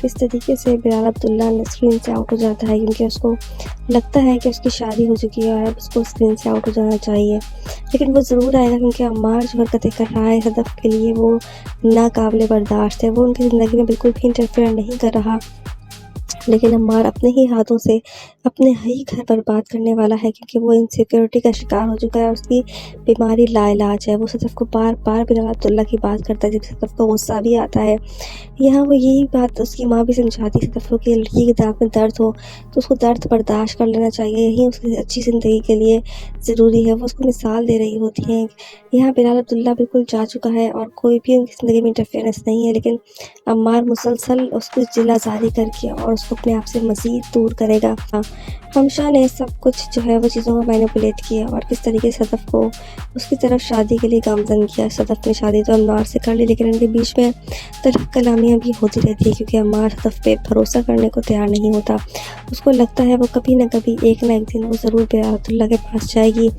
किस तरीके से बिलाल अब्दुल्ला स्क्रीन से आउट हो जाता है, क्योंकि उसको लगता है कि उसकी शादी हो चुकी है और अब उसको स्क्रीन से आउट हो जाना चाहिए, लेकिन वो ज़रूर आएगा क्योंकि अम्मार जो हरकतें कर रहा है सदफ़ के लिए वो नाकाबिले बर्दाश्त है। वो उनकी ज़िंदगी में बिल्कुल भी इंटरफेयर नहीं कर रहा, लेकिन अम्मार अपने ही हाथों से अपने ही घर बर्बाद करने वाला है, क्योंकि वो इनसिक्योरिटी का शिकार हो चुका है। उसकी बीमारी लाइलाज है। वो सदफ़ को बार बार बिलाल अब्दुल्ला की बात करता है, जब सदफ़ को गुस्सा भी आता है। यहाँ वो यही बात उसकी माँ भी समझाती है सदफ़ को कि लड़की के दांत में दर्द हो तो उसको दर्द बर्दाश्त कर लेना चाहिए, यही उसकी अच्छी ज़िंदगी के लिए ज़रूरी है। वो उसको मिसाल दे रही होती हैं। यहाँ बिलाल अब्दुल्ला बिल्कुल जा चुका है और कोई भी उनकी ज़िंदगी में इंटरफेरेंस नहीं है, लेकिन अम्मार मुसलसल उसको जिला जारी करके और उसको अपने आप से मज़ीद दूर करेगा। हमशा ने सब कुछ जो है वो चीज़ों को मैनिपुलेट किया और किस तरीके से सदफ़ को उसकी तरफ शादी के लिए गामज़न किया। सदफ़ ने शादी तो अम्मार से कर ली, लेकिन उनके बीच में तलख़ कलामियाँ भी होती रहती है, क्योंकि अम्मार सदफ़ पे भरोसा करने को तैयार नहीं होता। उसको लगता है वो कभी ना कभी एक ना एक दिन वो ज़रूर बिलाल अब्दुल्ला के पास जाएगी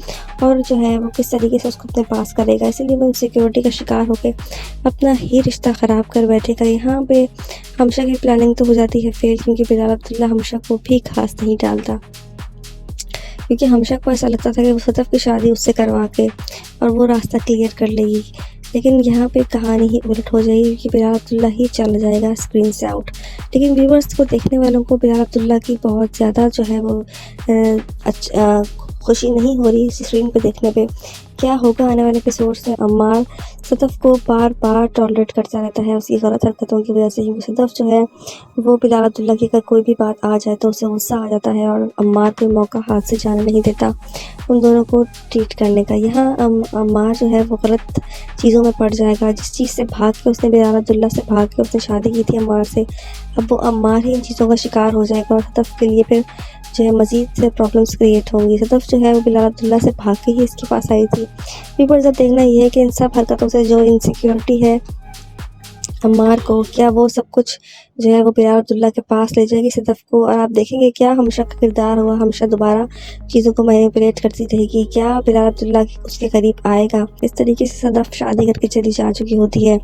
और जो है वो किस तरीके से उसको अपने पास करेगा, इसीलिए वो इनसिक्योरिटी का शिकार होकर अपना ही रिश्ता ख़राब कर बैठेगा। यहाँ पे हमशा की प्लानिंग तो हो जाती है फेल, क्योंकि बिलाल अब्दुल्ला हमशा को भी खास नहीं डालता, क्योंकि हमशा को ऐसा लगता था कि वो सदफ़ की शादी उससे करवा के और वो रास्ता क्लियर कर लेगी, लेकिन यहाँ पे कहानी ही उलट हो जाएगी कि बिलाल अब्दुल्ला ही चला जाएगा स्क्रीन से आउट। लेकिन व्यूवर्स को, देखने वालों को बिलाल अब्दुल्ला की बहुत ज़्यादा जो है वो खुशी नहीं हो रही स्क्रीन पे देखने पे। क्या होगा आने वाले एपिसोड्स में? अम्मार सदफ़ को बार बार टॉलरेट करता रहता है उसकी गलत हरकतों की वजह से, क्योंकि सदफ़ जो है वो बिलाल अब्दुल्ला की अगर कोई भी बात आ जाए तो उसे गुस्सा आ जाता है और अम्मार कोई मौका हाथ से जाने नहीं देता उन दोनों को ट्रीट करने का। यहाँ अम्मार जो है वो गलत चीज़ों में पड़ जाएगा। जिस चीज़ से भाग के उसने बिलाल अब्दुल्ला से भाग के उसने शादी की थी अम्मार से, अब वो अम्मार ही इन चीज़ों का शिकार हो जाएगा और सदफ़ के लिए फिर जो है मज़ीद से प्रॉब्लम्स क्रिएट होंगी। सदफ़ जो है वो बिलाल अब्दुल्ला से भाग के ही इसके पास आई थी। व्यूअर्स, अब देखना ये है कि इन सब हरकतों से जो इनसिक्योरिटी है अम्मार को, क्या वो सब कुछ जो है वो बिलाल अब्दुल्ला के पास ले जाएगी सदफ़ को, और आप देखेंगे क्या हमशा का किरदार हुआ, हमशा दोबारा चीज़ों को मैनिपुलेट करती रहेगी, क्या बिलाल अब्दुल्ला उसके करीब आएगा। इस तरीके से सदफ़ शादी करके चली जा चुकी होती है,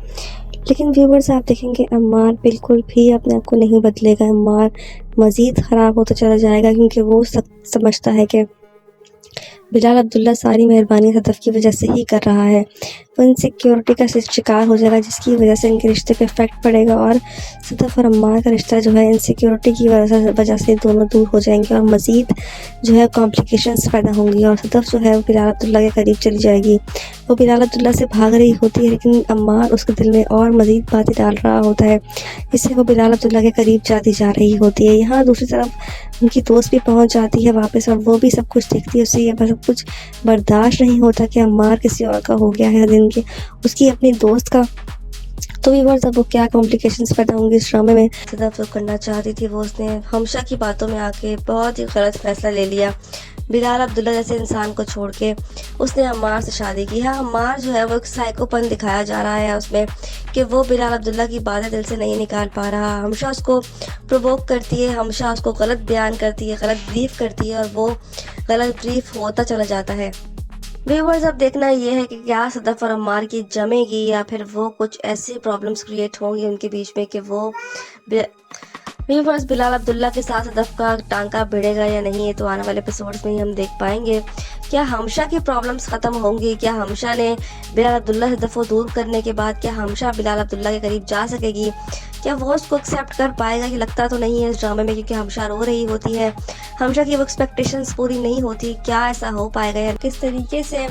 लेकिन व्यूवर्स आप देखेंगे अम्मार बिल्कुल भी अपने आप को नहीं बदलेगा। अम्मार मज़ीद ख़राब होता चला जाएगा, क्योंकि वो समझता है कि बिलाल अब्दुल्ला सारी मेहरबानी सदफ़ की वजह से ही कर रहा है। वो इनसिक्योरिटी का शिकार हो जाएगा, जिसकी वजह से इनके रिश्ते पे इफ़ेक्ट पड़ेगा और सदफ़ और अम्मार का रिश्ता जो है इनसिक्योरिटी की वजह से दोनों दूर हो जाएंगे और मज़ीद जो है कॉम्प्लिकेशंस पैदा होंगी और सदफ़ जो है वो बिलाल अब्दुल्ला के करीब चली जाएगी। वो बिलाल अब्दुल्ला से भाग रही होती है, लेकिन अम्मार उसके दिल में और मज़ीद बातें डाल रहा होता है, जिससे वो बिलाल अब्दुल्ला के करीब जाती जा रही होती है। यहाँ दूसरी तरफ उनकी दोस्त भी पहुँच जाती है वापस और वो भी सब कुछ देखती है। उससे ये सब कुछ बर्दाश्त नहीं होता कि अम्मार किसी और का हो गया है दिन के उसकी अपनी दोस्त का। तो व्यूअर्स, अब वो क्या कॉम्प्लिकेशंस पैदा होंगे इस ड्रामे में। सदफ़ जो करना चाहती थी वो उसने हमशा की बातों में आके बहुत ही गलत फैसला ले लिया। बिलाल अब्दुल्ला जैसे इंसान को छोड़ के उसने अम्मार से शादी की है। अम्मार जो है वो एक साइकोपन दिखाया जा रहा है उसमें कि वो बिलाल अब्दुल्ला की बातें दिल से नहीं निकाल पा रहा। हमेशा उसको प्रोवोक करती है, हमेशा उसको गलत बयान करती है, गलत ब्रीफ करती है और वो गलत ब्रीफ होता चला जाता है। व्यूअर्स, अब देखना ये है कि क्या सदफ़ और अम्मार की जमेगी या फिर वो कुछ ऐसी प्रॉब्लम्स क्रिएट होंगी उनके बीच में कि वो व्यूअर्स बिलाल अब्दुल्ला के साथ सदफ़ का टांका भिड़ेगा या नहीं, ये तो आने वाले एपिसोड्स में ही हम देख पाएंगे। क्या हमशा की प्रॉब्लम्स ख़त्म होंगी? क्या हमशा ने बिलाल अब्दुल्ला से सदफ़ को दूर करने के बाद क्या हमशा बिलाल अब्दुल्ला के करीब जा सकेगी? क्या वो उसको एक्सेप्ट कर पाएगा? कि लगता तो नहीं है इस ड्रामे में, क्योंकि हमशा रो रही होती है, हमशा की वो एक्सपेक्टेशंस पूरी नहीं होती। क्या ऐसा हो पाएगा या किस तरीके से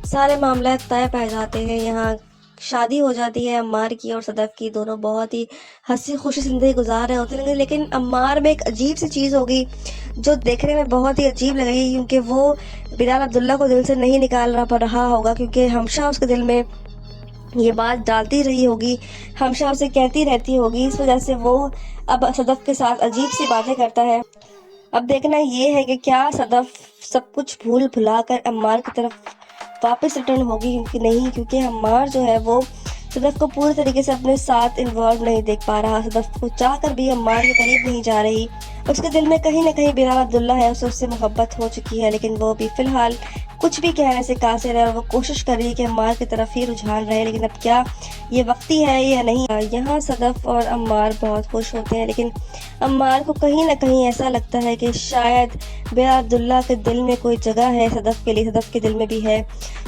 सारे मामला तय पाए जाते हैं? यहाँ शादी हो जाती है अम्मार की और सदफ़ की, दोनों बहुत ही हंसी खुशी ज़िंदगी गुजार रहे होते हैं, लेकिन अम्मार में एक अजीब सी चीज़ होगी जो देखने में बहुत ही अजीब लगेगी, क्योंकि वो बिलाल अब्दुल्ला को दिल से नहीं निकाल रहा होगा, क्योंकि हमशा उसके दिल में ये बात डालती रही होगी, हमशा उसे कहती रहती होगी, इस वजह से वो अब सदफ़ के साथ अजीब सी बातें करता है। अब देखना ये है कि क्या सदफ़ सब कुछ भूल भुला कर अम्मार की तरफ वापस रिटर्न होगी कि नहीं, क्योंकि अम्मार जो है वो सदफ़ को पूरी तरीके से अपने साथ इन्वॉल्व नहीं देख पा रहा। सदफ़ को चाह कर भी अम्मार के करीब नहीं जा रही। उसके दिल में कहीं ना कहीं बिलाल अब्दुल्ला है, उससे मोहब्बत हो चुकी है, लेकिन वो भी फ़िलहाल कुछ भी कहने से कासिर है और वो कोशिश कर रही है कि अम्मार की तरफ ही रुझान रहे, लेकिन अब क्या ये वक्ती है या नहीं। यहाँ सदफ और अम्मार बहुत खुश होते हैं, लेकिन अम्मार को कहीं ना कहीं ऐसा लगता है कि शायद बिलाल अब्दुल्ला के दिल में कोई जगह है सदफ के लिए, सदफ के दिल में भी है।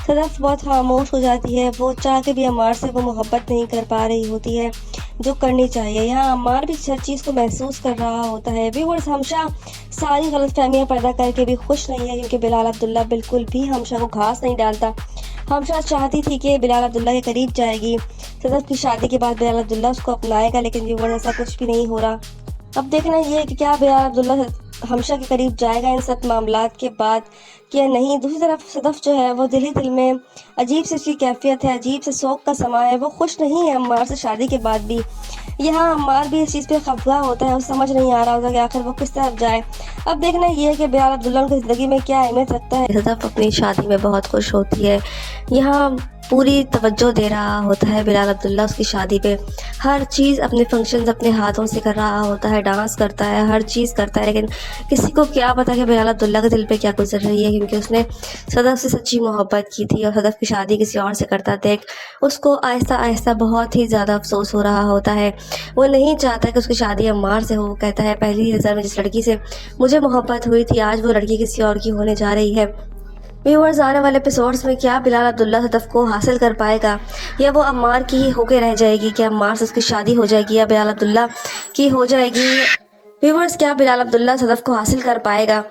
सदफ बहुत खामोश हो जाती है, वो चाह के भी अम्मार से वो मोहब्बत नहीं कर पा रही होती है जो करनी चाहिए। यहाँ अम्मार भी हर चीज़ को महसूस कर रहा होता है। व्यूअर्स, हमशा सारी गलतफहमियां पैदा करके भी खुश नहीं है, क्योंकि बिलाल अब्दुल्ला बिल्कुल भी हमशा को घास नहीं डालता। हमशा चाहती थी कि बिलाल अब्दुल्ला के करीब जाएगी, सदफ की शादी के बाद बिलाल अब्दुल्ला उसको अपनाएगा, लेकिन व्यूअर्स ऐसा कुछ भी नहीं हो रहा। अब देखना ये है कि क्या बिलाल अब्दुल्ला हमशा के करीब जाएगा इन सब मामलात के बाद कि नहीं। दूसरी तरफ सदफ जो है वो दिल ही दिल में अजीब सी उसकी कैफियत है, अजीब से शौक का समा है, वो खुश नहीं है अम्मार से शादी के बाद भी। यहाँ अम्मार भी इस चीज़ पे खफा होता है, उसे समझ नहीं आ रहा होता कि आखिर वो किस तरफ जाए। अब देखना ये है कि बिलाल अब्दुल्ला उनकी ज़िंदगी में क्या अहमियत रखता है। सदफ अपनी शादी में बहुत खुश होती है, यहाँ पूरी तवज्जो दे रहा होता है बिलाल अब्दुल्ला उसकी शादी पे। हर चीज़ अपने फंक्शंस अपने हाथों से कर रहा होता है, डांस करता है, हर चीज़ करता है, लेकिन किसी को क्या पता कि बिलाल अब्दुल्ला के दिल पे क्या गुजर रही है, क्योंकि उसने सदफ से सच्ची मोहब्बत की थी और सदफ की शादी किसी और से करता देख उसको आहिस्ता आहिस्ता बहुत ही ज़्यादा अफसोस हो रहा होता है। वो नहीं चाहता कि उसकी शादी अम्मार से हो। वो कहता है पहली नज़र में जिस लड़की से मुझे मोहब्बत हुई थी, आज वो लड़की किसी और की होने जा रही है। व्यूअर्स, आने वाले एपिसोड्स में क्या बिलाल अब्दुल्ला सदफ को हासिल कर पाएगा, या वो अम्मार की ही होके रह जाएगी, क्या अम्मार से उसकी शादी हो जाएगी या बिलाल अब्दुल्ला की हो जाएगी। व्यूअर्स, क्या बिलाल अब्दुल्ला सदफ को हासिल कर पाएगा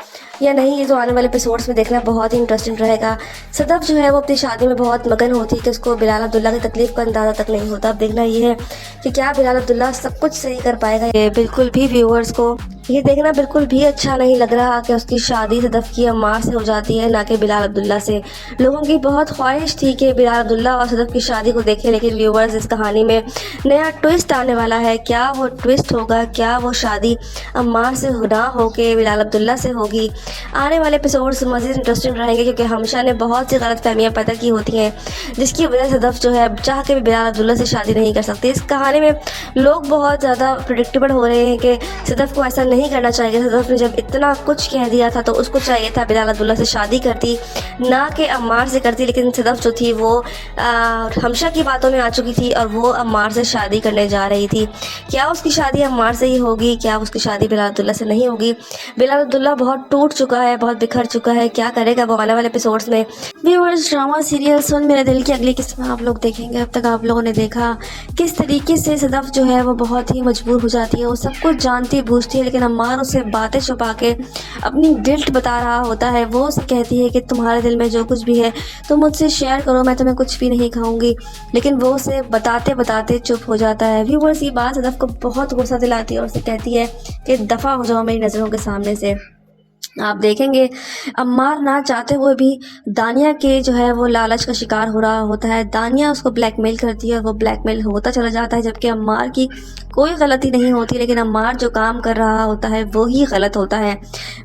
या नहीं, ये तो आने वाले एपिसोड्स में देखना बहुत ही इंटरेस्टिंग रहेगा। सदफ जो है वो अपनी शादी में बहुत मगन होती है कि उसको बिलाल अब्दुल्ला की तकलीफ का अंदाज़ा तक नहीं होता। अब देखना ये है कि क्या बिलाल अब्दुल्ला सब कुछ सही कर पाएगा। ये बिल्कुल भी व्यूअर्स को ये देखना बिल्कुल भी अच्छा नहीं लग रहा कि उसकी शादी सदफ की अम्मार से हो जाती है, ना कि बिलाल अब्दुल्ला से। लोगों की बहुत ख्वाहिश थी कि बिलाल अब्दुल्ला और सदफ की शादी को देखें, लेकिन व्यूअर्स, इस कहानी में नया ट्विस्ट आने वाला है। क्या वो ट्विस्ट होगा, क्या वो शादी अम्मार से ना हो के बिलाल अब्दुल्ला से होगी। आने वाले एपिसोड्स मज़ीद इंटरेस्टिंग रहेंगे, क्योंकि हमशा ने बहुत सी गलत फहमियाँ पैदा की होती हैं, जिसकी वजह से सदफ जो है चाह के भी बिलाल अब्दुल्ला से शादी नहीं कर सकती। इस कहानी में लोग बहुत ज़्यादा प्रेडिक्टेबल हो रहे हैं कि सदफ को ऐसा नहीं करना चाहिए। सदफ ने जब इतना कुछ कह दिया था तो उसको चाहिए था बिलाल अब्दुल्ला से शादी करती, ना कि अम्मार से करती, लेकिन सदफ जो थी वो हमशा की बातों में आ चुकी थी और वो अम्मार से शादी करने जा रही थी। क्या उसकी शादी अम्मार से ही होगी, क्या उसकी शादी बिलाल अब्दुल्ला से नहीं होगी। बिलाल अब्दुल्ला बहुत टूट चुका है, बहुत बिखर चुका है, क्या करेगा वो आने वाले एपिसोड्स में। व्यूअर्स, ड्रामा सीरियल सुन मेरे दिल की अगली किस्त में आप लोग देखेंगे। अब तक आप लोगों ने देखा किस तरीके से सदफ जो है वो बहुत ही मजबूर हो जाती है, वो सब कुछ जानती बूझती है, लेकिन अम्मार उसे बातें छुपा के अपनी गिल्ट बता रहा होता है। वो उसे कहती है कि तुम्हारे दिल में जो कुछ भी है तुम मुझसे शेयर करो, मैं तुम्हें कुछ भी नहीं खाऊंगी, लेकिन वो उसे बताते बताते चुप हो जाता है। व्यूअर्स, ये बात सदफ को बहुत गुस्सा दिलाती है और उसे कहती है कि दफ़ा हो जाओ मेरी नज़रों के सामने से। आप देखेंगे अम्मार ना चाहते हुए भी दानिया के जो है वो लालच का शिकार हो रहा होता है। दानिया उसको ब्लैकमेल करती है और वो ब्लैकमेल होता चला जाता है, जबकि अम्मार की कोई गलती नहीं होती, लेकिन अम्मार जो काम कर रहा होता है वो ही गलत होता है।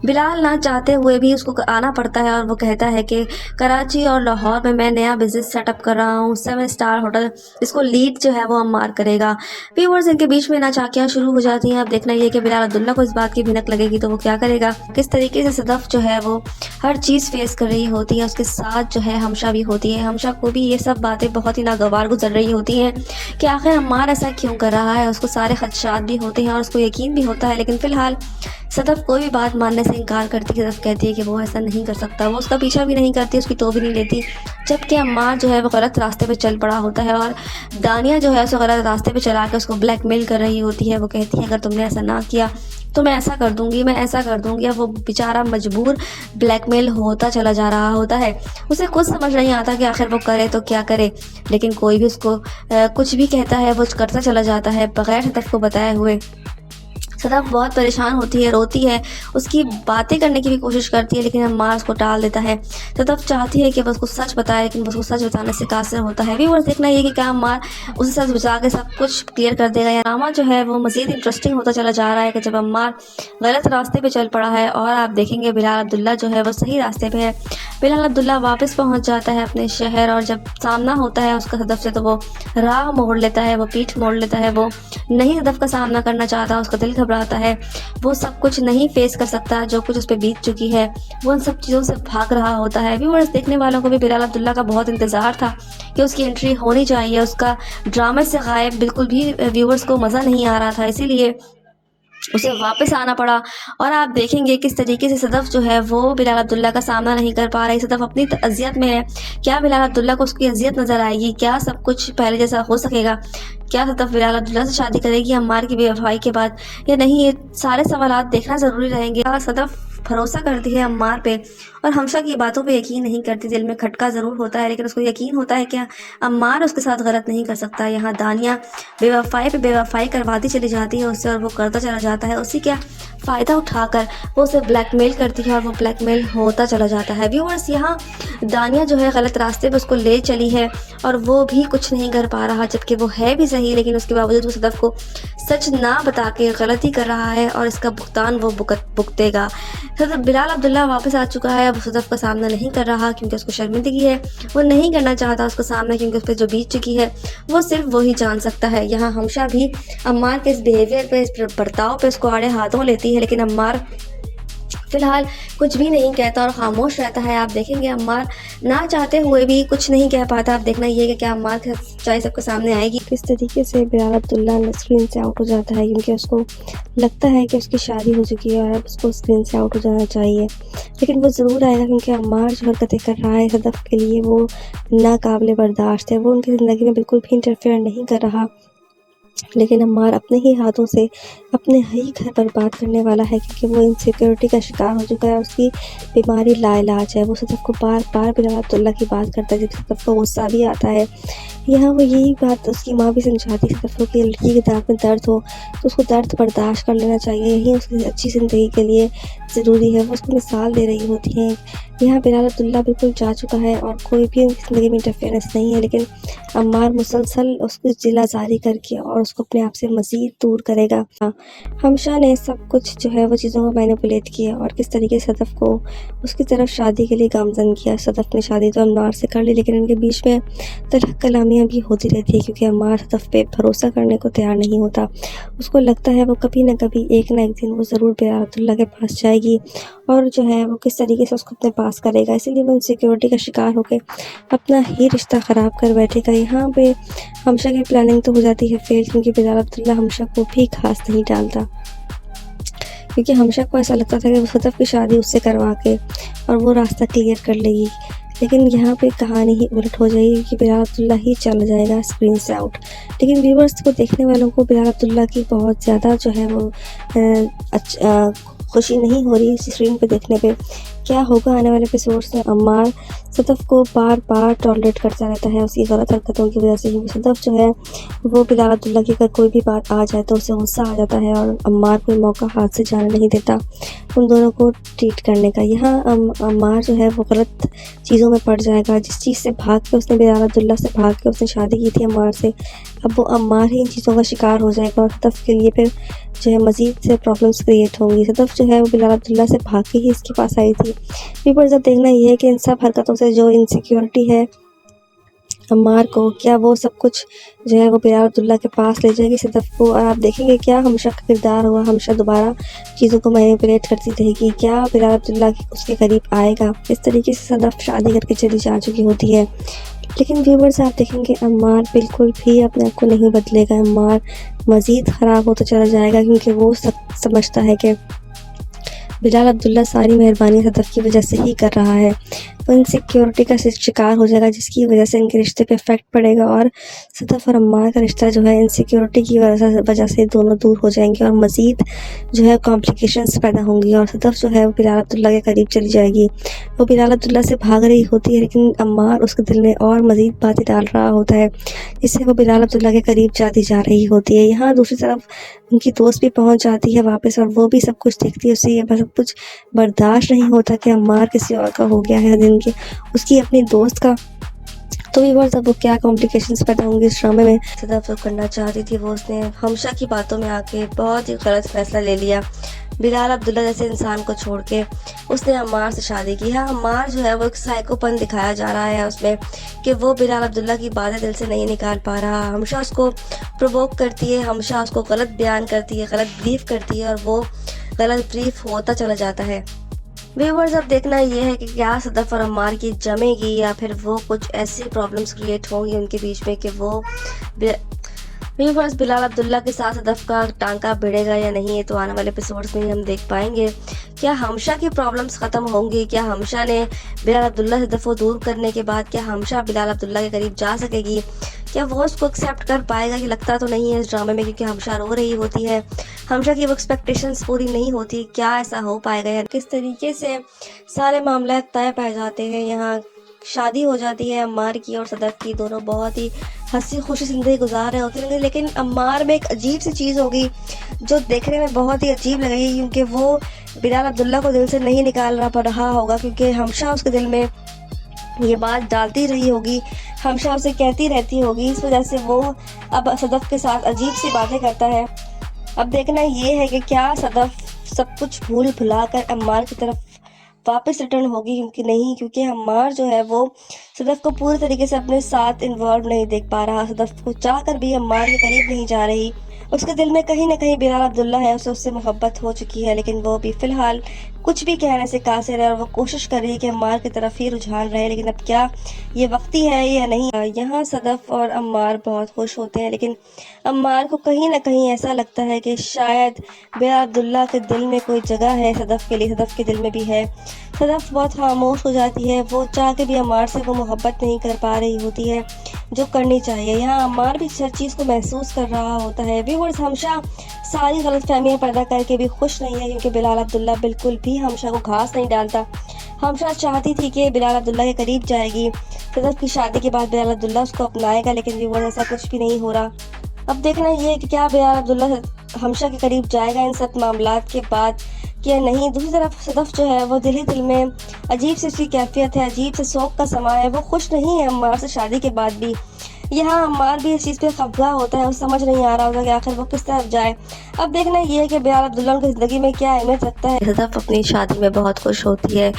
बिलाल ना चाहते हुए भी उसको आना पड़ता है और वो कहता है कि कराची और लाहौर में मैं नया बिजनेस सेटअप कर रहा हूँ, 7 स्टार होटल, इसको लीड जो है वो अम्मार करेगा। व्यूअर्स, इनके बीच में नाचाकियाँ शुरू हो जाती हैं। अब देखना ये कि बिलाल अब्दुल्ला को इस बात की भिनक लगेगी तो वो क्या करेगा, किस तरीके से सदफ जो है वो हर चीज़ फेस कर रही होती है। उसके साथ जो है हमशा भी होती है, हमशा को भी ये सब बातें बहुत ही नागवार गुजर रही होती हैं कि आखिर अम्मार ऐसा क्यों कर रहा है। उसको सारे खदशात भी होते हैं और उसको यकीन भी होता है, लेकिन फ़िलहाल सदफ कोई भी बात मानने से इनकार करती है। सदफ कहती है कि वो ऐसा नहीं कर सकता, वो उसका पीछा भी नहीं करती, उसकी तो भी नहीं लेती, जबकि अम्मार जो है वो गलत रास्ते पे चल पड़ा होता है और दानिया जो है उसे गलत रास्ते पे चला के उसको ब्लैकमेल कर रही होती है। वो कहती है अगर तुमने ऐसा ना किया तो मैं ऐसा कर दूंगी, मैं ऐसा कर दूंगी। अब वो बेचारा मजबूर ब्लैकमेल होता चला जा रहा होता है। उसे कुछ समझ नहीं आता कि आखिर वो करे तो क्या करे, लेकिन कोई भी उसको कुछ भी कहता है वो करता चला जाता है बगैर सदफ को बताए हुए। सदफ बहुत परेशान होती है, रोती है, उसकी बातें करने की भी कोशिश करती है, लेकिन अम्मार उसको टाल देता है। सदफ चाहती है कि बस उसको सच बताए, लेकिन बस उसको सच बताने से कासिर होता है। व्यूअर्स, देखना ये कि क्या अम्मार उसे सच बचा के सब कुछ क्लियर कर देगा। या ड्रामा जो है वो मज़ीद इंटरेस्टिंग होता चला जा रहा है कि जब अम्मार गलत रास्ते पर चल पड़ा है और आप देखेंगे बिलाल अब्दुल्ला जो है वो सही रास्ते पर है। बिलाल अब्दुल्ला वापस पहुँच जाता है अपने शहर और जब सामना होता है उसका सदफ से तो वो राह मोड़ लेता है, वो पीठ मोड़ लेता है, वो नहीं सदफ का सामना करना चाहता, उसका दिल گھبراتا ہے، وہ سب کچھ نہیں فیس کر سکتا جو کچھ اس پہ بیت چکی ہے، وہ ان سب چیزوں سے بھاگ رہا ہوتا ہے۔ ویورز دیکھنے والوں کو بھی بلال عبداللہ کا بہت انتظار تھا کہ اس کی انٹری ہونی چاہیے، اس کا ڈرامے سے غائب بالکل بھی ویورز کو مزہ نہیں آ رہا تھا، اسی لیے اسے واپس آنا پڑا۔ اور آپ دیکھیں گے کس طریقے سے صدف جو ہے وہ بلال عبداللہ کا سامنا نہیں کر پا رہی، صدف اپنی اذیت میں ہے۔ کیا بلال عبداللہ کو اس کی اذیت نظر آئے گی؟ کیا سب کچھ پہلے جیسا ہو سکے گا؟ کیا صدف بلال عبداللہ سے شادی کرے گی عمار کی بے وفائی کے بعد یا نہیں؟ یہ سارے سوالات دیکھنا ضروری رہیں گے۔ صدف بھروسہ کرتی ہے عمار پہ اور ہمشہ کی باتوں پہ یقین نہیں کرتی، دل میں کھٹکا ضرور ہوتا ہے لیکن اس کو یقین ہوتا ہے کہ عمار اس کے ساتھ غلط نہیں کر سکتا۔ یہاں دانیہ بے وفائی پہ بے وفائی کرواتی چلی جاتی ہے اس سے، اور وہ کرتا چلا جاتا ہے، اسی کا فائدہ اٹھا کر وہ اسے بلیک میل کرتی ہے اور وہ بلیک میل ہوتا چلا جاتا ہے۔ ویورز یہاں دانیہ جو ہے غلط راستے پہ اس کو لے چلی ہے اور وہ بھی کچھ نہیں کر پا رہا، جبکہ وہ ہے بھی صحیح لیکن اس کے باوجود وہ صدف کو سچ نہ بتا کے غلطی کر رہا ہے اور اس کا بھگتان وہ بھگتے گا۔ صدف بلال عبداللہ واپس آ چکا ہے، اب صدف کا سامنا نہیں کر رہا کیونکہ اس کو شرمندگی ہے، وہ نہیں کرنا چاہتا اس کا سامنا کیونکہ اس پہ جو بیت چکی ہے وہ صرف وہی جان سکتا ہے۔ یہاں ہمشہ بھی عمار کے اس بیہیویئر پہ، اس برتاؤ پہ اس کو آڑے ہاتھوں لیتی ہے لیکن عمار فی الحال کچھ بھی نہیں کہتا اور خاموش رہتا ہے۔ آپ دیکھیں گے عمار نہ چاہتے ہوئے بھی کچھ نہیں کہہ پاتا۔ آپ دیکھنا یہ کہ کیا عمار کی سچائی سب کے سامنے آئے گی۔ کس طریقے سے بلال عبداللہ اسکرین سے آؤٹ ہو جاتا ہے کیونکہ اس کو لگتا ہے کہ اس کی شادی ہو چکی ہے اور اب اس کو اسکرین سے آؤٹ ہو جانا چاہیے، لیکن وہ ضرور آئے گا کیونکہ عمار جو حرکتیں کر رہا ہے صدف کے لیے وہ ناقابل برداشت ہے۔ وہ ان کی زندگی میں بالکل بھی انٹرفیئر نہیں کر رہا لیکن عمار اپنے ہی ہاتھوں سے اپنے ہی گھر برباد کرنے والا ہے کیونکہ وہ انسیکیورٹی کا شکار ہو چکا ہے، اس کی بیماری لا علاج ہے۔ وہ صدف کو بار بار بلال عبداللہ کی بات کرتا ہے جب صدف کو غصہ بھی آتا ہے۔ یہاں وہ یہی بات اس کی ماں بھی سمجھاتی ہے صدف کو کہ لڑکی کے دانت میں درد ہو تو اس کو درد برداشت کر لینا چاہیے، یہی اس کی اچھی زندگی کے لیے ضروری ہے۔ وہ اس کو مثال دے رہی ہوتی ہیں۔ یہاں بلال عبداللہ بالکل جا چکا ہے اور کوئی بھی ان کی زندگی میں انٹرفیئرنس نہیں ہے، لیکن عمار مسلسل اس کو ضلع جاری کر کے اور اس کو اپنے آپ سے مزید دور کرے گا۔ ہمشہ نے سب کچھ جو ہے وہ چیزوں کو مینیپولیٹ کیا اور کس طریقے سے صدف کو اس کی طرف شادی کے لیے گامزن کیا۔ صدف نے شادی تو عمار سے کر لی لیکن ان کے بیچ میں طلاق کلامیاں بھی ہوتی رہتی ہے کیونکہ عمار صدف پہ بھروسہ کرنے کو تیار نہیں ہوتا۔ اس کو لگتا ہے وہ کبھی نہ کبھی ایک نہ ایک دن وہ ضرور بلال عبداللہ کے پاس جائے گی اور جو ہے وہ کس طریقے سے اس کو اپنے پاس کرے گا، اسی لیے وہ انسیکیورٹی کا شکار ہو کے اپنا ہی رشتہ خراب کر بیٹھے گا۔ یہاں پہ ہمشہ کی پلاننگ تو ہو جاتی ہے فیل کیونکہ بلال عبداللہ ہمشہ کو بھی خاص نہیں ڈالتا کیونکہ ہمشہ کو ایسا لگتا تھا کہ وہ صدف کی شادی اس سے کروا کے اور وہ راستہ کلیئر کر لے گی، لیکن یہاں پہ کہانی ہی الٹ ہو جائے گی کہ بلال عبداللہ ہی چلا جائے گا اسکرین سے آؤٹ۔ لیکن ویورز کو، دیکھنے والوں کو بلال عبداللہ کی بہت زیادہ جو ہے وہ خوشی نہیں ہو رہی اسکرین پہ دیکھنے پہ۔ کیا ہوگا آنے والے ایپیسوڈز میں؟ عمار صدف کو بار بار ٹالریٹ کرتا رہتا ہے اس کی غلط حرکتوں کی وجہ سے، کیونکہ صدف جو ہے وہ بلال عبداللہ کی اگر کوئی بھی بات آ جائے تو اسے غصہ آ جاتا ہے اور عمار کوئی موقع ہاتھ سے جانے نہیں دیتا ان دونوں کو ٹریٹ کرنے کا۔ یہاں عمار جو ہے وہ غلط چیزوں میں پڑ جائے گا، جس چیز سے بھاگ کے اس نے بلال عبداللہ سے بھاگ کے اس نے شادی کی تھی عمار سے، اب وہ عمار ہی ان چیزوں کا شکار ہو جائے گا اور صدف کے لیے پھر جو ہے مزید سے پرابلمس کریٹ ہوں گی۔ صدف جو ہے وہ بلال عبداللہ سے بھاگ کے ہی اس کے پاس آئی تھی۔ ویورز اب دیکھنا یہ ہے کہ ان سب حرکتوں سے جو انسیکیورٹی ہے عمار کو، کیا وہ سب کچھ جو ہے وہ بلال عبداللہ کے پاس لے جائے گی صدف کو، اور آپ دیکھیں گے کیا ہمشہ کا کردار ہوا، ہمشہ دوبارہ چیزوں کو مینیپولیٹ کرتی رہے گی، کیا بلال عبداللہ اس کے قریب آئے گا۔ اس طریقے سے صدف شادی کر کے چلی جا چکی ہوتی ہے لیکن ویورز آپ دیکھیں گے عمار بالکل بھی اپنے آپ کو نہیں بدلے گا، عمار مزید خراب ہوتا چلا جائے گا کیونکہ وہ سمجھتا ہے کہ بلال عبداللہ ساری مہربانی صدف کی وجہ سے ہی کر رہا ہے۔ وہ انسیکیورٹی کا شکار ہو جائے گا جس کی وجہ سے ان کے رشتے پہ افیکٹ پڑے گا اور صدف اور عمار کا رشتہ جو ہے انسیکیورٹی کی وجہ سے دونوں دور ہو جائیں گے اور مزید جو ہے کمپلیکیشنز پیدا ہوں گی اور صدف جو ہے وہ بلال عبداللہ کے قریب چلی جائے گی۔ وہ بلال عبداللہ سے بھاگ رہی ہوتی ہے لیکن عمار اس کے دل میں اور مزید باتیں ڈال رہا ہوتا ہے جس سے وہ بلال عبداللہ کے قریب جاتی جا رہی ہوتی ہے۔ یہاں دوسری طرف ان کی دوست بھی پہنچ جاتی ہے واپس اور وہ بھی سب کچھ دیکھتی ہے، اسے یہ سب کچھ برداشت نہیں ہوتا کہ عمار کسی اور کا ہو گیا ہے دن کے اس کی اپنی دوست کا۔ تو ویورز اب وہ کیا کمپلیکیشنز پیدا ہوں گی اس ڈرامے میں۔ صدف جو کرنا چاہتی تھی وہ اس نے ہمشہ کی باتوں میں آ کے بہت ہی غلط فیصلہ لے لیا बिलाल अब्दुल्ला जैसे इंसान को छोड़ के उसने अम्मार से शादी की है। अम्मार जो है वो एक साइकोपन दिखाया जा रहा है उसमें कि वो बिलाल अब्दुल्ला की बातें दिल से नहीं निकाल पा रहा, हमेशा उसको प्रोवोक करती है, हमेशा उसको गलत बयान करती है, गलत ब्रीफ करती है और वो गलत ब्रीफ होता चला जाता है। व्यूवर्स, अब देखना ये है कि क्या सदफ और अम्मार की जमेगी या फिर वो कुछ ऐसी प्रॉब्लम्स क्रिएट होंगी उनके बीच में कि वो व्यूवर्स बिलाल अब्दुल्ला के साथ सदफ का टांका भिड़ेगा या नहीं, ये तो आने वाले एपिसोड्स में ही हम देख पाएंगे। क्या हमशा की प्रॉब्लम्स ख़त्म होंगी? क्या हमशा ने बिलाल अब्दुल्ला से सदफ को दूर करने के बाद क्या हमशा बिलाल अब्दुल्ला के करीब जा सकेगी? क्या वो उसको एक्सेप्ट कर पाएगा? कि लगता तो नहीं है इस ड्रामे में, क्योंकि हमशा रो रही होती है, हमशा की वो एक्सपेक्टेशंस पूरी नहीं होती। क्या ऐसा हो पाएगा या किस तरीके से सारे मामला तय पाए जाते हैं? यहाँ शादी हो जाती है अम्मार की और सदफ की, दोनों बहुत ही हंसी खुशी ज़िंदगी गुजार रहे होते हैं, लेकिन अम्मार में एक अजीब सी चीज़ होगी जो देखने में बहुत ही अजीब लगेगी, क्योंकि वो बिलाल अब्दुल्ला को दिल से नहीं निकाल रहा होगा, क्योंकि हमशा उसके दिल में ये बात डालती रही होगी, हमशा उसे कहती रहती होगी, इस वजह से वो अब सदफ के साथ अजीब सी बातें करता है। अब देखना ये है कि क्या सदफ सब कुछ भूल भुला कर अम्मार की तरफ वापस रिटर्न होगी, क्योंकि नहीं, क्योंकि अम्मार जो है वो सदफ को पूरी तरीके से अपने साथ इन्वॉल्व नहीं देख पा रहा, सदफ को चाह कर भी अम्मार के करीब नहीं जा रही। उसके दिल में कहीं ना कहीं बिलाल अब्दुल्ला है, उससे मोहब्बत हो चुकी है, लेकिन वो भी फ़िलहाल कुछ भी कहने से कासिर है और वो कोशिश कर रही है कि अम्मार की तरफ ही रुझान रहे, लेकिन अब क्या ये वक्ती है या नहीं। यहाँ सदफ और अम्मार बहुत खुश होते हैं, लेकिन अम्मार को कहीं ना कहीं ऐसा लगता है कि शायद बिलाल अब्दुल्ला के दिल में कोई जगह है सदफ के लिए, सदफ के दिल में भी है। सदफ बहुत खामोश हो जाती है, वो चाह के भी अम्मार से वो मोहब्बत नहीं कर पा रही होती है जो करनी चाहिए। यहाँ अम्मार भी हर चीज़ को महसूस कर रहा होता है। व्यूअर्स, हमशा सारी गलत फहमियाँ पैदा करके भी खुश नहीं है, क्योंकि बिलाल अब्दुल्ला बिल्कुल भी हमशा को घास नहीं डालता। हमशा चाहती थी कि बिलाल अब्दुल्ला के करीब जाएगी, सदफ की शादी के बाद बिलाल अब्दुल्ला उसको अपनाएगा, लेकिन व्यूअर्स ऐसा कुछ भी नहीं हो रहा। अब देखना ये है कि क्या बिलाल अब्दुल्ला हमशा के करीब जाएगा इन सब मामलात के बाद क्या नहीं। दूसरी तरफ सदफ जो है वो दिल ही दिल में अजीब सी उसकी कैफियत है, अजीब से शौक का समा है, वो खुश नहीं है अम्मार से शादी के बाद भी। यहाँ अम्मार भी इस चीज़ पे खफा होता है, उसे समझ नहीं आ रहा होता कि आखिर वो किस तरफ जाए। अब देखना ये है कि बिलाल अब्दुल्ला उनकी ज़िंदगी में क्या अहमियत रखता है। सदफ अपनी शादी में बहुत खुश होती है,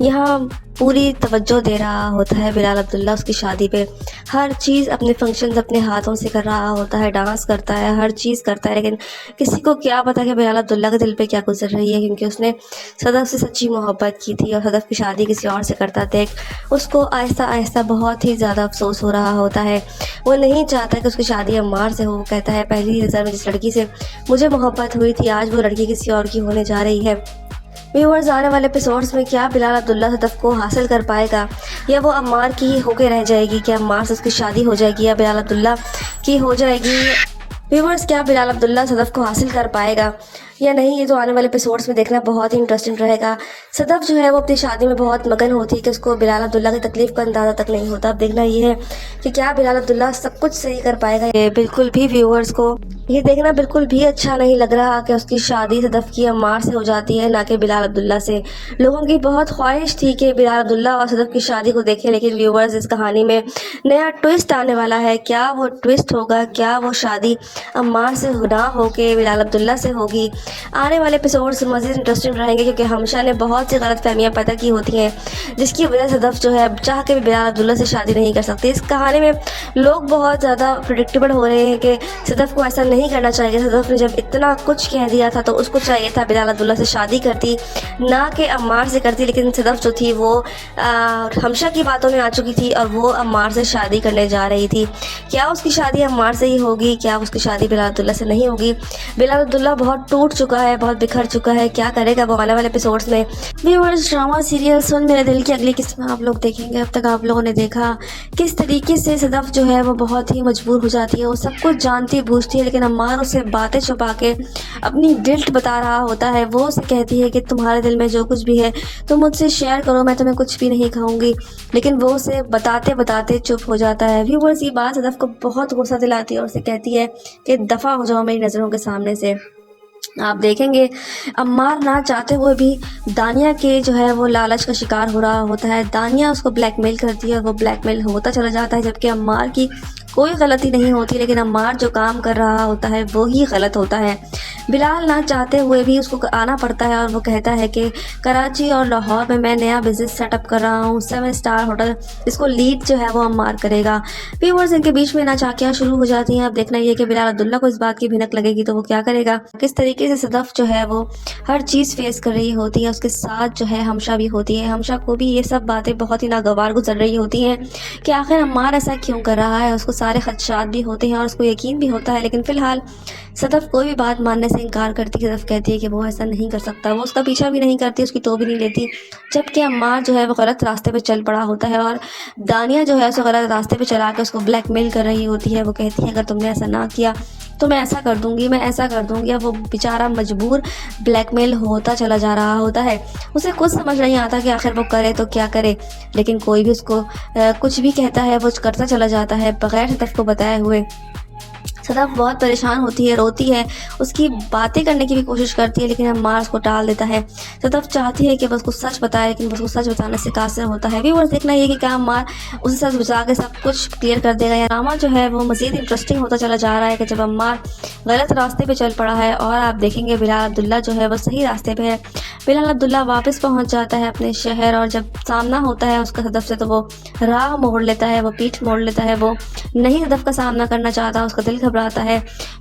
यहाँ पूरी तवज्जो दे रहा होता है बिलाल अब्दुल्ला उसकी शादी पे, हर चीज़ अपने फंक्शंस अपने हाथों से कर रहा होता है, डांस करता है, हर चीज़ करता है, लेकिन किसी को क्या पता कि बिलाल अब्दुल्ला के दिल पे क्या गुजर रही है, क्योंकि उसने सदफ से सच्ची मोहब्बत की थी और सदफ की शादी किसी और से करता देख उसको आहिस्ता आहिस्ता बहुत ही ज़्यादा अफसोस हो रहा होता है। वो नहीं चाहता कि उसकी शादी अम्मार से हो। वो कहता है पहली नज़र में जिस लड़की से मुझे मोहब्बत हुई थी, आज वो लड़की किसी और की होने जा रही है। व्यूअर्स, आने वाले एपिसोड्स में क्या बिलाल अब्दुल्ला सदफ को हासिल कर पाएगा या वो अम्मार की होके रह जाएगी? क्या अम्मार से उसकी शादी हो जाएगी या बिलाल अब्दुल्ला की हो जाएगी? व्यूअर्स, क्या बिलाल अब्दुल्ला सदफ को हासिल कर पाएगा या नहीं, ये तो आने वाले एपिसोड्स में देखना बहुत ही इंटरेस्टिंग रहेगा। सदफ जो है वो अपनी शादी में बहुत मगन होती है कि उसको बिलाल अब्दुल्ला की तकलीफ़ का अंदाज़ा तक नहीं होता। अब देखना ये है कि क्या बिलाल अब्दुल्ला सब कुछ सही कर पाएगा। ये बिल्कुल भी व्यूअर्स को ये देखना बिल्कुल भी अच्छा नहीं लग रहा कि उसकी शादी सदफ की अम्मार से हो जाती है, ना कि बिलाल अब्दुल्ला से। लोगों की बहुत ख्वाहिश थी कि बिलाल अब्दुल्ला और सदफ की शादी को देखें, लेकिन व्यूअर्स इस कहानी में नया ट्विस्ट आने वाला है। क्या वो ट्विस्ट होगा? क्या वो शादी अम्मार से ना हो के बिलाल अब्दुल्ला से होगी? आने वाले एपिसोड्स मज़ीद इंटरेस्टिंग रहेंगे, क्योंकि हमशा ने बहुत सी गलत फहमियाँ पैदा की होती हैं, जिसकी वजह से सदफ जो है चाह के भी बिलाल अब्दुल्ला से शादी नहीं कर सकती। इस कहानी में लोग बहुत ज़्यादा प्रिडिक्टेबल हो रहे हैं कि सदफ को ऐसा नहीं करना चाहिए। सदफ ने जब इतना कुछ कह दिया था तो उसको चाहिए था बिलाल अब्दुल्ला से शादी करती, ना कि अम्मार से करती, लेकिन सदफ जो थी वो हमशा की बातों में आ चुकी थी और वो अम्मार से शादी करने जा रही थी। क्या उसकी शादी अम्मार से ही होगी? क्या उसकी शादी बिलाल अब्दुल्ला से नहीं होगी? बिलाल अब्दुल्ला बहुत टूट चुका है, बहुत बिखर चुका है, क्या करेगा वो आने वाले एपिसोड्स में। व्यूअर्स, ड्रामा सीरियल सुन मेरे दिल की अगली किस्म आप लोग देखेंगे। अब तक आप लोगों ने देखा किस तरीके से सदफ जो है वो बहुत ही मजबूर हो जाती है, वो सब कुछ जानती बूझती है, लेकिन अम्मार उसे बातें छुपा के अपनी गिल्ट बता रहा होता है। वो उसे कहती है कि तुम्हारे दिल में जो कुछ भी है तुम मुझसे शेयर करो, मैं तुम्हें कुछ भी नहीं खाऊंगी, लेकिन वो उसे बताते बताते चुप हो जाता है। व्यूअर्स, ये बात सदफ को बहुत गुस्सा दिलाती है और उसे कहती है कि दफ़ा हो जाओ मेरी नज़रों के सामने से। आप देखेंगे अम्मार ना चाहते हुए भी दानिया के जो है वो लालच का शिकार हो रहा होता है। दानिया उसको ब्लैकमेल करती है और वो ब्लैकमेल होता चला जाता है, जबकि अम्मार की کوئی غلطی نہیں ہوتی، لیکن عمار جو کام کر رہا ہوتا ہے وہی غلط ہوتا ہے۔ بلال نہ چاہتے ہوئے بھی اس کو آنا پڑتا ہے اور وہ کہتا ہے کہ کراچی اور لاہور میں نیا بزنس سیٹ اپ کر رہا ہوں، 7 اسٹار ہوٹل، اس کو لیڈ جو ہے وہ عمار کرے گا۔ ویورز ان کے بیچ میں ناچاکیاں شروع ہو جاتی ہیں۔ اب دیکھنا یہ کہ بلال عبداللہ کو اس بات کی بھنک لگے گی تو وہ کیا کرے گا، کس طریقے سے صدف جو ہے وہ ہر چیز فیس کر رہی ہوتی ہے، اس کے ساتھ جو ہے ہمشہ بھی ہوتی ہے۔ ہمشہ کو بھی یہ سب باتیں بہت ہی ناگوار گزر رہی ہوتی ہیں کہ آخر عمار ایسا کیوں کر رہا ہے۔ اس کو سارے خدشات بھی ہوتے ہیں اور اس کو یقین بھی ہوتا ہے، لیکن فی الحال صدف کوئی بھی بات ماننے سے انکار کرتی ہے۔ صدف کہتی ہے کہ وہ ایسا نہیں کر سکتا، وہ اس کا پیچھا بھی نہیں کرتی، اس کی تو بھی نہیں لیتی، جبکہ عمار جو ہے وہ غلط راستے پہ چل پڑا ہوتا ہے اور دانیہ جو ہے اسے غلط راستے پہ چلا کے اس کو بلیک میل کر رہی ہوتی ہے۔ وہ کہتی ہے اگر تم نے ایسا نہ کیا تو میں ایسا کر دوں گی، میں ایسا کر دوں گی۔ اب وہ بیچارہ مجبور بلیک میل ہوتا چلا جا رہا ہوتا ہے، اسے کچھ سمجھ نہیں آتا کہ آخر وہ کرے تو کیا کرے، لیکن کوئی بھی اس کو کچھ بھی کہتا ہے وہ کرتا چلا جاتا ہے بغیر صدف کو بتائے ہوئے۔ صدف بہت پریشان ہوتی ہے، روتی ہے، اس کی باتیں کرنے کی بھی کوشش کرتی ہے، لیکن عمار اس کو ٹال دیتا ہے۔ صدف چاہتی ہے کہ بس کو سچ بتائے، لیکن بس کو سچ بتانے سے قاصر ہوتا ہے۔ ویورز دیکھنا یہ کہ کیا عمار اسے سچ بتا کے سب کچھ کلیئر کر دے گا، یا ڈرامہ جو ہے وہ مزید انٹرسٹنگ ہوتا چلا جا رہا ہے کہ جب عمار غلط راستے پہ چل پڑا ہے اور آپ دیکھیں گے بلال عبداللہ جو ہے وہ صحیح راستے پہ ہے۔ بلال عبداللہ واپس پہنچ جاتا ہے اپنے شہر، اور جب سامنا ہوتا ہے اس کا صدف سے تو وہ راہ موڑ لیتا ہے، وہ پیٹھ موڑ لیتا ہے، وہ نہیں صدف کا سامنا کرنا چاہتا، اس کا دل گھبراتا ہے،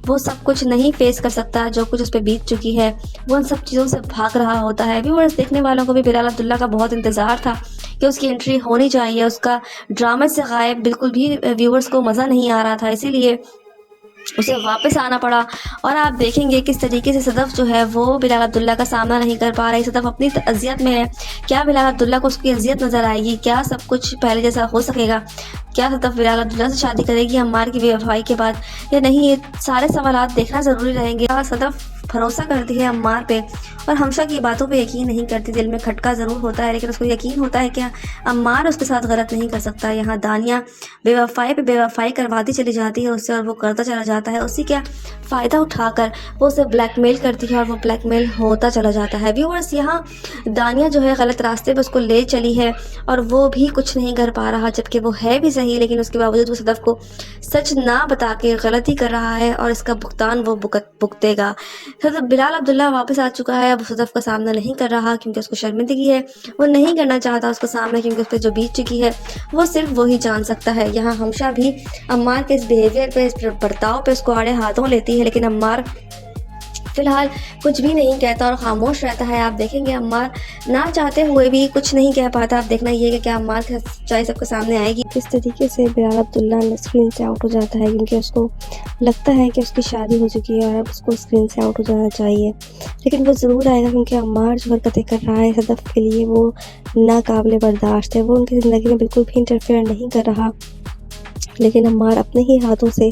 وہ سب کچھ نہیں فیس کر سکتا جو کچھ اس پہ بیت چکی ہے، وہ ان سب چیزوں سے بھاگ رہا ہوتا ہے۔ ویورز دیکھنے والوں کو بھی بلال عبداللہ کا بہت انتظار تھا کہ اس کی انٹری ہونی چاہیے، اس کا ڈرامے سے غائب بالکل بھی ویورز کو مزہ نہیں آ رہا تھا، اسی لیے اسے واپس آنا پڑا۔ اور آپ دیکھیں گے کس طریقے سے صدف جو ہے وہ بلال عبداللہ کا سامنا نہیں کر پا رہی، صدف اپنی اذیت میں ہے۔ کیا بلال عبداللہ کو اس کی اذیت نظر آئے گی؟ کیا سب کچھ پہلے جیسا ہو سکے گا؟ کیا صدف بلال عبداللہ سے شادی کرے گی عمار کی بے وفائی کے بعد یا نہیں؟ یہ سارے سوالات دیکھنا ضروری رہیں گے۔ صدف بھروسہ کرتی ہے عمار پہ اور ہمشہ کی باتوں پہ یقین نہیں کرتی، دل میں کھٹکا ضرور ہوتا ہے، لیکن اس کو یقین ہوتا ہے کہ عمار اس کے ساتھ غلط نہیں کر سکتا۔ یہاں دانیہ بے وفائی پہ بے وفائی کرواتی چلی جاتی ہے اس سے، اور وہ کرتا چلا جاتا ہے، اسی کا فائدہ اٹھا کر وہ اسے بلیک میل کرتی ہے اور وہ بلیک میل ہوتا چلا جاتا ہے۔ ویورز یہاں دانیہ جو ہے غلط راستے پہ اس کو لے چلی ہے اور وہ بھی کچھ نہیں کر پا رہا، جبکہ وہ ہے بھی صحیح، لیکن اس کے باوجود وہ صدف کو سچ نہ بتا کے غلطی کر رہا ہے اور اس کا بھگتان وہ بھگتے گا۔ بلال عبداللہ واپس آ چکا ہے، اب صدف کا سامنا نہیں کر رہا کیونکہ اس کو شرمندگی ہے، وہ نہیں کرنا چاہتا اس کا سامنا کیونکہ اس پہ جو بیت چکی ہے وہ صرف وہی جان سکتا ہے۔ یہاں ہمشہ بھی عمار کے اس بیہیویئر پہ، اس برتاؤ پہ اس کو آڑے ہاتھوں لیتی ہے، لیکن عمار فی الحال کچھ بھی نہیں کہتا اور خاموش رہتا ہے۔ آپ دیکھیں گے عمار نہ چاہتے ہوئے بھی کچھ نہیں کہہ پاتا۔ آپ دیکھنا یہ کہ کیا عمار کی سچائی سب کے سامنے آئے گی۔ کس طریقے سے بلال عبداللہ اسکرین سے آؤٹ ہو جاتا ہے کیونکہ اس کو لگتا ہے کہ اس کی شادی ہو چکی ہے اور اب اس کو اسکرین سے آؤٹ ہو جانا چاہیے، لیکن وہ ضرور آئے گا کیونکہ عمار جو حرکتیں کر رہا ہے صدف کے لیے وہ ناقابل برداشت ہے۔ وہ ان کی زندگی میں بالکل بھی انٹرفیئر نہیں کر رہا، لیکن عمار اپنے ہی ہاتھوں سے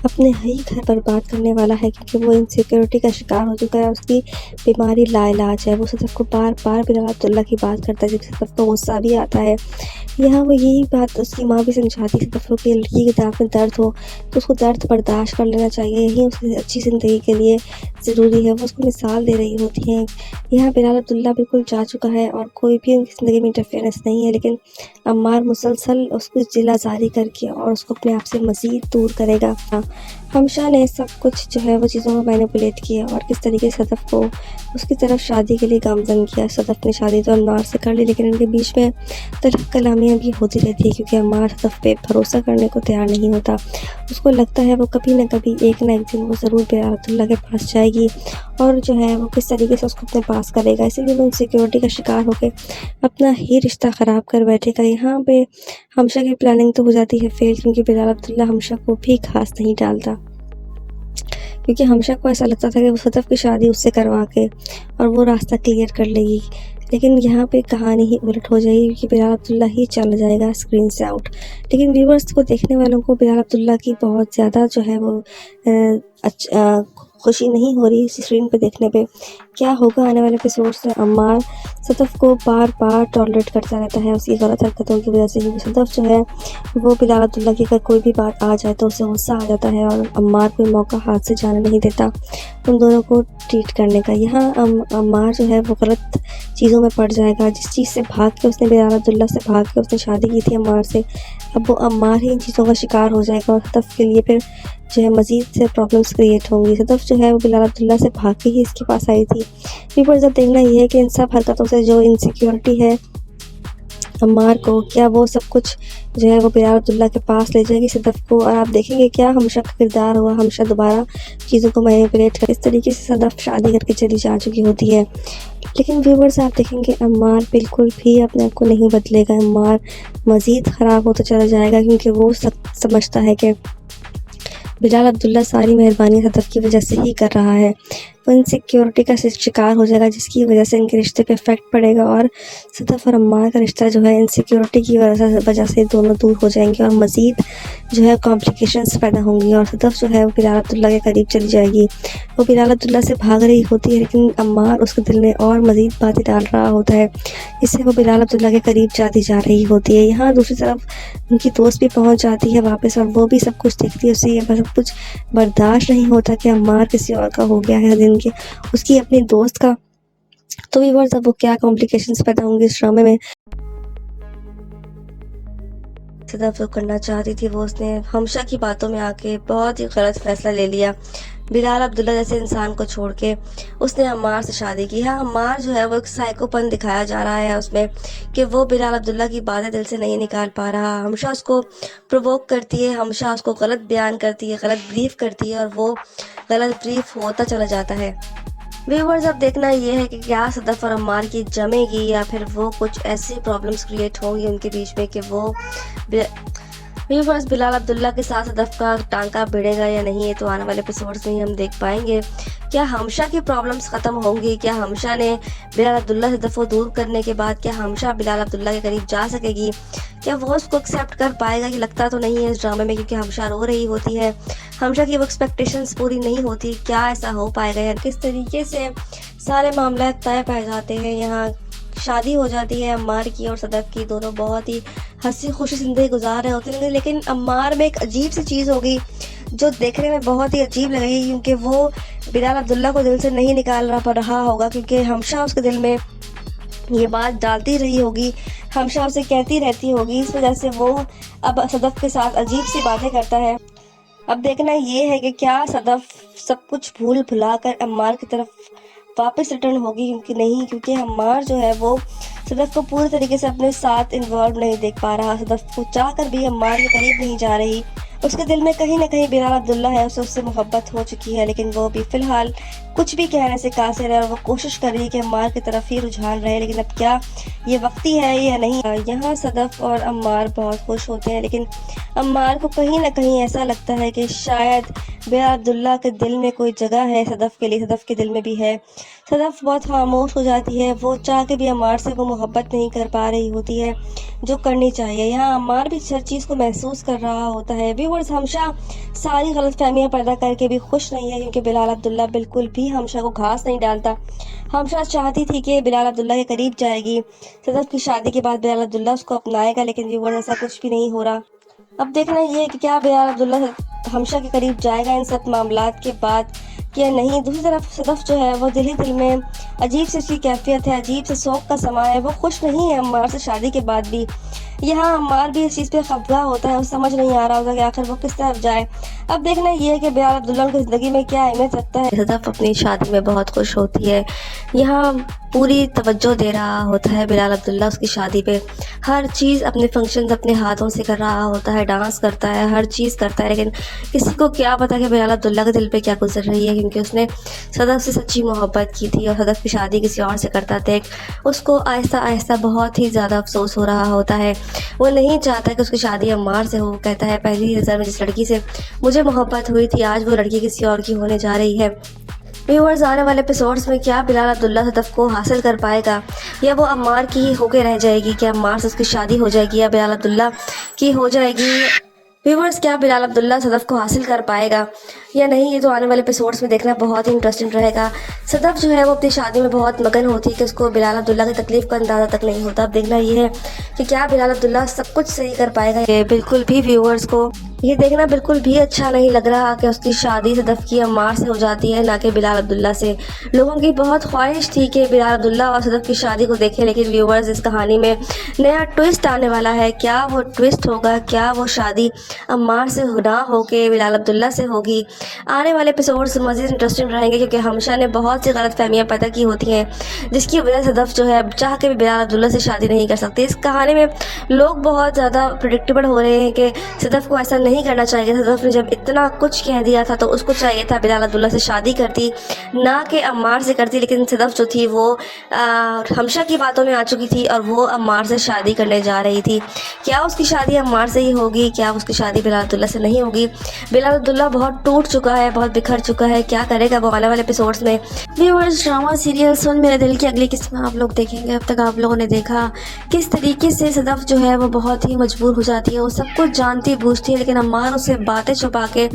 اپنے ہی گھر برباد کرنے والا ہے کیونکہ وہ انسیکیورٹی کا شکار ہو چکا ہے، اس کی بیماری لا علاج ہے۔ وہ صدف کو بار بار بلال عبداللہ کی بات کرتا ہے جب صدف کو غصہ بھی آتا ہے۔ یہاں وہ یہی بات اس کی ماں بھی سمجھاتی ہے صدف کو کہ لڑکی کے دانت میں درد ہو تو اس کو درد برداشت کر لینا چاہیے، یہی اس کی اچھی زندگی کے لیے ضروری ہے۔ وہ اس کو مثال دے رہی ہوتی ہیں۔ یہاں بلال عبداللہ بالکل جا چکا ہے اور کوئی بھی ان کی زندگی میں انٹرفیئرنس نہیں ہے، لیکن عمار مسلسل اس کو جلا زاری کر کے اور اس کو اپنے آپ سے مزید دور کرے گا۔ ہمشہ نے سب کچھ جو ہے وہ چیزوں کو مینیپولیٹ کیا اور کس طریقے سے صدف کو اس کی طرف شادی کے لیے گامزن کیا۔ صدف نے شادی تو عمار سے کر لی، لیکن ان کے بیچ میں طرح کلامیاں بھی ہوتی رہتی ہے کیونکہ عمار صدف پہ بھروسہ کرنے کو تیار نہیں ہوتا۔ اس کو لگتا ہے وہ کبھی نہ کبھی ایک نہ ایک دن وہ ضرور بلال عبداللہ کے پاس جائے گی اور جو ہے وہ کس طریقے سے اس کو اپنے پاس کرے گا، اسی لیے وہ انسیکیورٹی کا شکار ہو کے اپنا ہی رشتہ خراب کر بیٹھے گا۔ یہاں پہ ہمشہ کی پلاننگ تو ہو جاتی ہے فیل کیونکہ بلال عبداللہ ہمشہ کو بھی خاص نہیں ڈالتا، کیونکہ ہمشہ کو ایسا لگتا تھا کہ وہ صدف کی شادی اس سے کروا کے اور وہ راستہ کلیئر کر لے گی، لیکن یہاں پہ کہانی ہی الٹ ہو جائے گی کہ بلال عبداللہ ہی چلا جائے گا اسکرین سے آؤٹ۔ لیکن ویورز کو، دیکھنے والوں کو بلال عبداللہ کی بہت زیادہ جو ہے وہ खुशी नहीं हो रही स्क्रीन पे देखने पे। क्या होगा आने वाले एपिसोड्स में? अम्मार सदफ को बार बार टॉलरेट करता रहता है उसकी गलत हरकतों की वजह से, क्योंकि सदफ जो है वो बिलाल अब्दुल्ला की अगर कोई भी बात आ जाए तो उसे गुस्सा आ जाता है और अम्मार कोई मौका हाथ से जाने नहीं देता उन दोनों को ट्रीट करने का। यहाँ अम्मार जो है वो गलत चीज़ों में पड़ जाएगा। जिस चीज़ से भाग के उसने बिलाल अब्दुल्ला से भाग के उसने शादी की थी अम्मार से, अब वो अम्मार ही इन चीज़ों का शिकार हो जाएगा और सदफ के लिए फिर जो है मज़ीद से प्रॉब्लम्स क्रिएट होंगी। सदफ जो है वो बिलाल अब्दुल्ला से भाग के ही इसके पास आई थी। व्यूअर्स जब देखना ये है कि इन सब हरकतों से जो इनसिक्योरिटी है अम्मार को, क्या वो सब कुछ जो है वो बिलाल अब्दुल्ला के पास ले जाएगी सदफ को, और आप देखेंगे क्या हमशा का किरदार हुआ, हमशा दोबारा चीज़ों को मैनिपुलेट कर इस तरीके से सदफ शादी करके चली जा चुकी होती है। लेकिन व्यूअर्स आप देखेंगे अम्मार बिल्कुल भी अपने आप को नहीं बदलेगा। अम्मार मज़ीद ख़राब होता चला जाएगा क्योंकि वो समझता है कि बिलाल अब्दुल्ला सारी मेहरबानी सदफ की वजह से ही कर रहा है। वो इनसिक्योरिटी का शिकार हो जाएगा जिसकी वजह से इनके रिश्ते पे इफेक्ट पड़ेगा और सदफ और अम्मार का रिश्ता जो है इनसिक्योरिटी की वजह से दोनों दूर हो जाएंगे और मज़ीद जो है कॉम्प्लिकेशंस पैदा होंगी और सदफ जो है वो बिलाल अब्दुल्ला के करीब चली जाएगी। वो बिलाल अब्दुल्ला से भाग रही होती है लेकिन अम्मार उसके दिल में और मज़ीद बातें डाल रहा होता है जिससे वो बिलाल अब्दुल्ला के करीब जाती जा रही होती है। यहाँ दूसरी तरफ उनकी दोस्त भी पहुँच जाती है वापस और वो भी सब कुछ देखती है, उसे सब कुछ बर्दाश्त नहीं होता कि अम्मार किसी और का हो गया है दिन के उसकी अपनी दोस्त का। तो व्यूअर्स अब वो क्या कॉम्प्लिकेशंस पैदा होंगे इस ड्रामे में। सदफ जो करना चाहती थी वो उसने हमशा की बातों में आके बहुत ही गलत फैसला ले लिया। बिलाल अब्दुल्ला जैसे इंसान को छोड़ के उसने अम्मार से शादी की। हाँ अम्मार जो है वो एक साइकोपन दिखाया जा रहा है उसमें कि वो बिलाल अब्दुल्ला की बातें दिल से नहीं निकाल पा रहा, हमेशा उसको प्रोवोक करती है, हमेशा उसको गलत बयान करती है, गलत ब्रीफ करती है और वो गलत ब्रीफ होता चला जाता है। व्यूअर्स अब देखना ये है कि क्या सदफ और अम्मार की जमेगी या फिर वो कुछ ऐसी प्रॉब्लम्स क्रिएट होंगी उनके बीच में कि वो व्यूअर्स बिलाल अब्दुल्ला के साथ सदफ का टांका भिड़ेगा या नहीं, ये तो आने वाले एपिसोड्स में ही हम देख पाएंगे। क्या हमशा की प्रॉब्लम्स ख़त्म होंगी? क्या हमशा ने बिलाल अब्दुल्ला से सदफ को दूर करने के बाद क्या हमशा बिलाल अब्दुल्ला के करीब जा सकेगी? क्या वो उसको एक्सेप्ट कर पाएगा? कि लगता तो नहीं है इस ड्रामे में क्योंकि हमशा रो रही होती है, हमशा की वो एक्सपेक्टेशंस पूरी नहीं होती। क्या ऐसा हो पाएगा या किस तरीके से सारे मामला तय पै जाते हैं। यहाँ शादी हो जाती है अम्मार की और सदफ की, दोनों बहुत ही हंसी खुशी ज़िंदगी गुजार रहे होते हैं लेकिन अम्मार में एक अजीब सी चीज़ होगी जो देखने में बहुत ही अजीब लगेगी क्योंकि वो बिलाल अब्दुल्ला को दिल से नहीं निकाल रहा होगा क्योंकि हमशा उसके दिल में ये बात डालती रही होगी, हमशा उसे कहती रहती होगी, इस वजह से वो अब सदफ के साथ अजीब सी बातें करता है। अब देखना ये है कि क्या सदफ सब कुछ भूल भुला कर अम्मार की तरफ वापस रिटर्न होगी क्योंकि नहीं, क्योंकि अम्मार जो है वो सदफ को पूरी तरीके से अपने साथ इन्वॉल्व नहीं देख पा रहा, सदफ को चाह कर भी अम्मार के करीब नहीं जा रही। उसके दिल में कहीं ना कहीं बिलाल अब्दुल्ला है, उससे मोहब्बत हो चुकी है लेकिन वो भी फ़िलहाल कुछ भी कहने से कासिर है और वो कोशिश कर रही है कि अम्मार की तरफ ही रुझान रहे। लेकिन अब क्या ये वक्ती है या नहीं? यहाँ सदफ और अम्मार बहुत खुश होते हैं लेकिन अम्मार को कहीं ना कहीं ऐसा लगता है कि शायद बिलाल अब्दुल्ला के दिल में कोई जगह है सदफ के लिए, सदफ के दिल में भी है। सदफ बहुत खामोश हो जाती है, वो चाह के भी अम्मार से वो मोहब्बत नहीं कर पा रही होती है जो करनी चाहिए। यहाँ अम्मार भी हर चीज़ को महसूस कर रहा होता है। व्यूअर्स हमशा सारी गलत फहमियाँ पैदा करके भी खुश नहीं है क्योंकि बिलाल अब्दुल्ला बिल्कुल भी हमशा को घास नहीं डालता। हमशा चाहती थी कि बिलाल अब्दुल्ला के करीब जाएगी, सदफ की शादी के बाद बिलाल अब्दुल्ला उसको अपनाएगा लेकिन व्यूअर्स ऐसा कुछ भी नहीं हो रहा। अब देखना ये है कि क्या बिलाल अब्दुल्ला हमशा के करीब जाएगा इन सब मामलात के बाद या नहीं। दूसरी तरफ सदफ जो है वो दिल ही दिल में अजीब सी उसकी कैफियत है, अजीब से शौक का समा है, वो खुश नहीं है अम्मार से शादी के बाद भी। यहाँ अम्मार भी इस चीज़ पे खफा होता है, उसे समझ नहीं आ रहा होता कि आखिर वो किस तरफ जाए। अब देखना ये है कि बिलाल अब्दुल्ला की ज़िंदगी में क्या अहमियत रखता है। सदफ अपनी शादी में बहुत खुश होती है, यहाँ पूरी तवज्जो दे रहा होता है बिलाल अब्दुल्ला उसकी शादी पे, हर चीज़ अपने फंक्शंस अपने हाथों से कर रहा होता है, डांस करता है, हर चीज़ करता है लेकिन किसी को क्या पता कि बिलाल अब्दुल्ला के दिल पे क्या गुजर रही है क्योंकि उसने सदफ से सच्ची मोहब्बत की थी और सदफ की शादी किसी और से करता देख उसको आहिस्ता आहिस्ता बहुत ही ज़्यादा अफसोस हो रहा होता है। वो नहीं चाहता कि उसकी शादी अम्मार से हो, कहता है पहली नज़र में जिस लड़की से मुझे मोहब्बत हुई थी आज वो लड़की किसी और की होने जा रही है। व्यूअर्स आने वाले एपिसोड्स में क्या बिलाल अब्दुल्ला सदफ को हासिल कर पाएगा या वो अम्मार की ही होके रह जाएगी? क्या अम्मार से उसकी शादी हो जाएगी या बिलाल अब्दुल्ला की हो जाएगी? व्यूवर्स, क्या बिलाल अब्दुल्ला सदफ को हासिल कर पाएगा या नहीं, ये तो आने वाले एपिसोड्स में देखना बहुत ही इंटरेस्टिंग रहेगा। सदफ जो है वो अपनी शादी में बहुत मगन होती है कि उसको बिलाल अब्दुल्ला की तकलीफ का अंदाज़ा तक नहीं होता। अब देखना ये है कि क्या बिलाल अब्दुल्ला सब कुछ सही कर पाएगा। ये बिल्कुल भी व्यूवर्स को ये देखना बिल्कुल भी अच्छा नहीं लग रहा कि उसकी शादी सदफ की अम्मार से हो जाती है, ना कि बिलाल अब्दुल्ला से। लोगों की बहुत ख्वाहिश थी कि बिलाल अब्दुल्ला और सदफ की शादी को देखें, लेकिन व्यूवर्स इस कहानी में नया ट्विस्ट आने वाला है। क्या वो ट्विस्ट होगा, क्या वो शादी अम्मार से ना हो के बिलाल अब्दुल्ला से होगी? आने वाले एपिसोड्स मज़ीद इंटरेस्टिंग रहेंगे, क्योंकि हमशा ने बहुत सी गलत फहमियाँ पैदा की होती हैं, जिसकी वजह से सदफ जो है चाह के भी बिलाल अब्दुल्ला से शादी नहीं कर सकती। इस कहानी में लोग बहुत ज़्यादा प्रिडिक्टेबल हो रहे हैं कि सदफ को ऐसा नहीं करना चाहिए। सदफ ने जब इतना कुछ कह दिया था तो उसको चाहिए था बिलाल अब्दुल्ला से शादी करती, ना कि अम्मार से करती। लेकिन सदफ जो थी वो हमशा की बातों में आ चुकी थी और वो अम्मार से शादी करने जा रही थी। क्या उसकी शादी अम्मार से ही होगी, क्या उसकी शादी बिलाल अब्दुल्ला से नहीं होगी? बिलाल अब्दुल्ला बहुत टूट चुका है, बहुत बिखर चुका है, क्या करेगा वो आने वाले एपिसोड्स में। व्यूअर्स, ड्रामा सीरियल सुन मेरे दिल की अगली किस्म आप लोग देखेंगे। अब तक आप लोगों ने देखा किस तरीके से सदफ जो है वो बहुत ही मजबूर हो जाती है। वो सब कुछ जानती बूझती है, लेकिन अम्मार उससे बातें छुपा के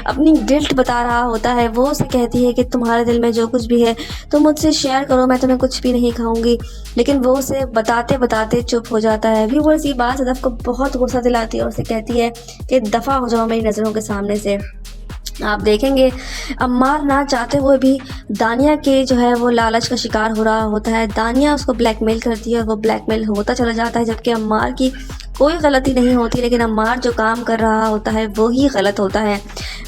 अपनी गिल्ट बता रहा होता है। वो उसे कहती है कि तुम्हारे दिल में जो कुछ भी है तुम मुझसे शेयर करो, मैं तुम्हें कुछ भी नहीं खाऊंगी। लेकिन वो उसे बताते बताते चुप हो जाता है। व्यूअर्स, ये बात सदफ को बहुत गुस्सा दिलाती है और उसे कहती है कि दफ़ा हो जाओ मेरी नज़रों के सामने से। आप देखेंगे अम्मार ना चाहते हुए भी दानिया के जो है वो लालच का शिकार हो रहा होता है। दानिया उसको ब्लैकमेल करती है, वो ब्लैकमेल होता चला जाता है, जबकि अम्मार की कोई गलती नहीं होती, लेकिन अम्मार जो काम कर रहा होता है वो ही गलत होता है।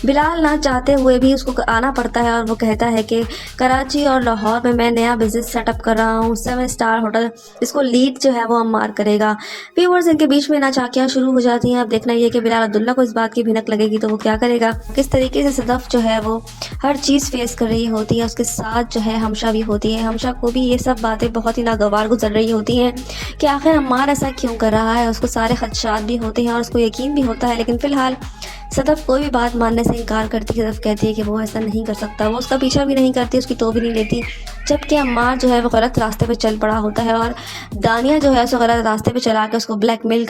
बिलाल ना चाहते हुए भी उसको आना पड़ता है और वो कहता है कि कराची और लाहौर में मैं नया बिज़नेस सेटअप कर रहा हूँ, 7 स्टार होटल, इसको लीड जो है वो अम्मार करेगा। व्यूअर्स, इनके बीच में नाचाकियाँ शुरू हो जाती हैं। अब देखना ये कि बिलाल अब्दुल्ला को इस बात की भिनक लगेगी तो वो क्या करेगा। किस तरीके से सदफ जो है वो हर चीज़ फेस कर रही होती है, उसके साथ जो है हमशा भी होती है। हमशा को भी ये सब बातें बहुत ही नागवार गुजर रही होती हैं कि आखिर अम्मार ऐसा क्यों कर रहा है। उसको सारे खदशात भी होते हैं और उसको यकीन भी होता है, लेकिन फ़िलहाल सदफ कोई भी बात मानने से इनकार करती है। सदफ कहती है कि वो ऐसा नहीं कर सकता, वो उसका पीछा भी नहीं करती, उसकी तो भी नहीं लेती, जबकि अम्मार जो है वो गलत रास्ते पे चल पड़ा होता है और दानिया जो है उसको गलत रास्ते पे चला के उसको ब्लैकमेल